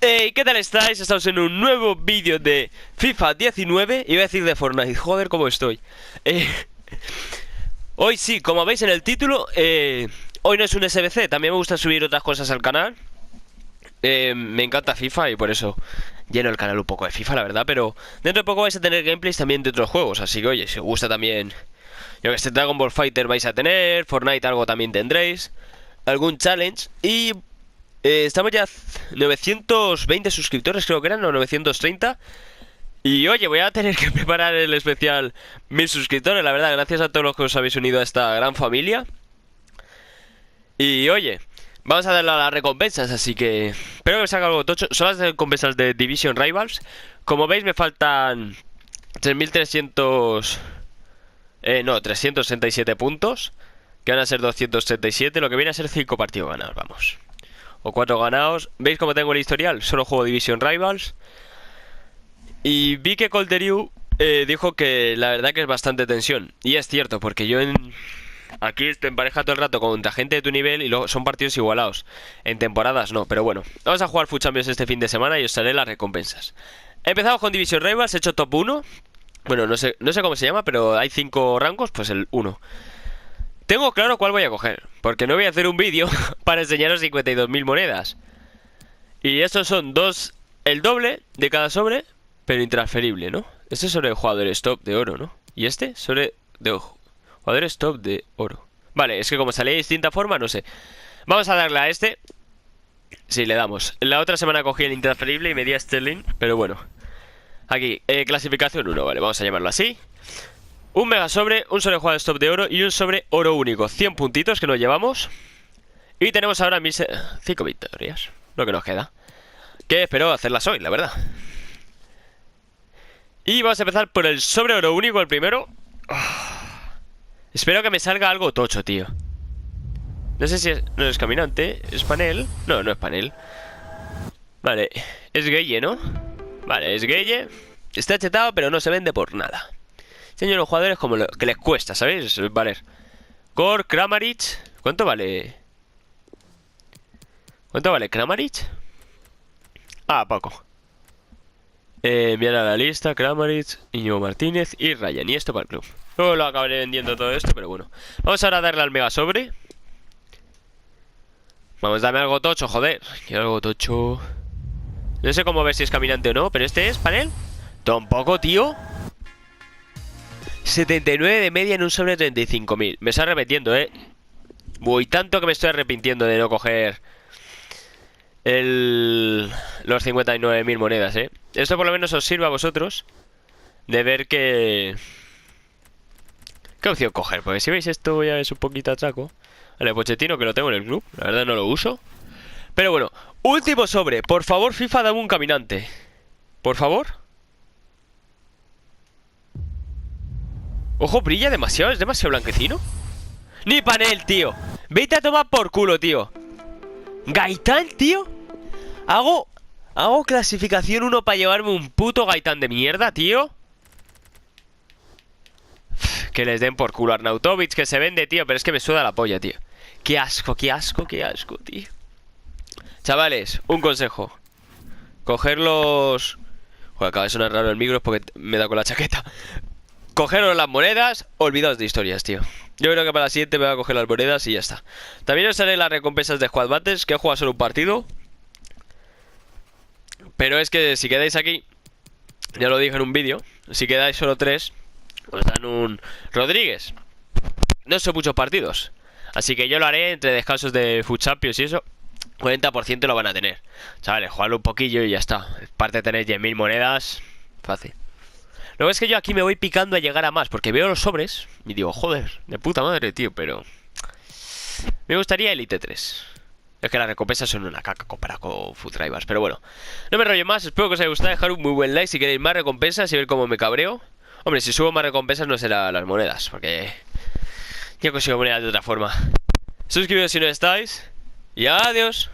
Hey, ¿qué tal estáis? Estamos en un nuevo vídeo de FIFA 19. Iba a decir de Fortnite, joder cómo estoy. Eh, Hoy sí, como veis en el título, hoy no es un SBC. También me gusta subir otras cosas al canal. Me encanta FIFA y por eso lleno el canal un poco de FIFA, la verdad. Pero dentro de poco vais a tener gameplays también de otros juegos. Así que oye, si os gusta también, yo que sé, Dragon Ball Fighter vais a tener, Fortnite algo también tendréis, algún challenge. Y estamos ya 920 suscriptores, creo que eran, o 930. Y oye, voy a tener que preparar el especial 1000 suscriptores, la verdad, gracias a todos los que os habéis unido a esta gran familia. Y oye, vamos a darle a las recompensas, así que espero que me salga algo tocho. Son las recompensas de Division Rivals. Como veis me faltan 3300... no, 367 puntos, que van a ser 237, lo que viene a ser 5 partidos ganados, vamos. O 4 ganados. ¿Veis cómo tengo el historial? Solo juego Division Rivals. Y vi que Colderiu dijo que la verdad que es bastante tensión. Y es cierto, porque yo aquí estoy en pareja todo el rato contra gente de tu nivel y luego son partidos igualados. En temporadas no, pero bueno. Vamos a jugar FUT Champions este fin de semana y os daré las recompensas. Empezamos con Division Rivals, he hecho top 1. Bueno, no sé cómo se llama, pero hay 5 rangos, pues el 1. Tengo claro cuál voy a coger, porque no voy a hacer un vídeo para enseñaros 52.000 monedas. Y estos son dos, el doble de cada sobre, pero intransferible, ¿no? Este es sobre jugadores top de oro, ¿no? Y este sobre de jugadores top de oro. Vale, es que como salía de distinta forma, no sé. Vamos a darle a este. Sí, le damos. La otra semana cogí el intransferible y me di a Sterling, pero bueno. Aquí, clasificación 1, vale, vamos a llamarlo así. Un mega sobre, un sobre jugadores top de oro y un sobre oro único. 100 puntitos que nos llevamos. Y tenemos ahora 5 victorias, lo que nos queda. Que espero hacerlas hoy, la verdad. Y vamos a empezar por el sobre oro único, el primero. Espero que me salga algo tocho, tío. No sé si es... No es caminante, es panel. No, no es panel. Vale, es Gueye, ¿no? Vale, es Gueye. Está chetado, pero no se vende por nada. Enseño a los jugadores como lo que les cuesta, ¿sabéis? Vale. Core, Kramaric. ¿Cuánto vale? ¿Cuánto vale Kramaric? Ah, poco. Enviar a la lista, Kramaric, Íñigo Martínez y Ryan. Y esto para el club. Luego lo acabaré vendiendo todo esto, pero bueno. Vamos ahora a darle al mega sobre. Vamos, dame algo tocho, joder. Quiero algo tocho. No sé cómo ver si es caminante o no, pero este es panel. Tampoco, tío. 79 de media en un sobre 35.000. Me está arrepintiendo, Voy tanto que me estoy arrepintiendo de no coger los 59.000 monedas, Esto por lo menos os sirve a vosotros de ver qué opción coger. Porque si veis esto ya es un poquito atraco. Vale, Pochettino, que lo tengo en el club. La verdad no lo uso. Pero bueno, último sobre. Por favor, FIFA, dame un caminante. Por favor. Ojo, brilla demasiado. Es demasiado blanquecino. Ni panel, tío. Vete a tomar por culo, tío. Gaitán, tío. Hago clasificación 1 para llevarme un puto Gaitán de mierda, tío. Que les den por culo a Arnautovic, que se vende, tío. Pero es que me suda la polla, tío. Qué asco, qué asco, qué asco, tío. Chavales, un consejo. Cogerlos... Joder, acaba de sonar raro el micro, es porque me da con la chaqueta. Cogeros las monedas, olvidaos de historias, tío. Yo creo que para la siguiente me voy a coger las monedas y ya está. También os haré las recompensas de Squad Battles, que he jugado solo un partido. Pero es que si quedáis aquí, ya lo dije en un vídeo, si quedáis solo 3, os dan un Rodríguez. No son muchos partidos, así que yo lo haré entre descansos de FUT Champions y eso. 40% lo van a tener. Chavales, jugadlo un poquillo y ya está. Aparte de tener 10.000 monedas, fácil. Luego es que yo aquí me voy picando a llegar a más, porque veo los sobres y digo, joder, de puta madre, tío, pero... Me gustaría Elite 3. Es que las recompensas son una caca comparado con FUT Rivals, pero bueno. No me enrollo más, espero que os haya gustado. Dejar un muy buen like si queréis más recompensas y ver cómo me cabreo. Hombre, si subo más recompensas no será las monedas, porque... yo consigo monedas de otra forma. Suscribiros si no estáis. Y adiós.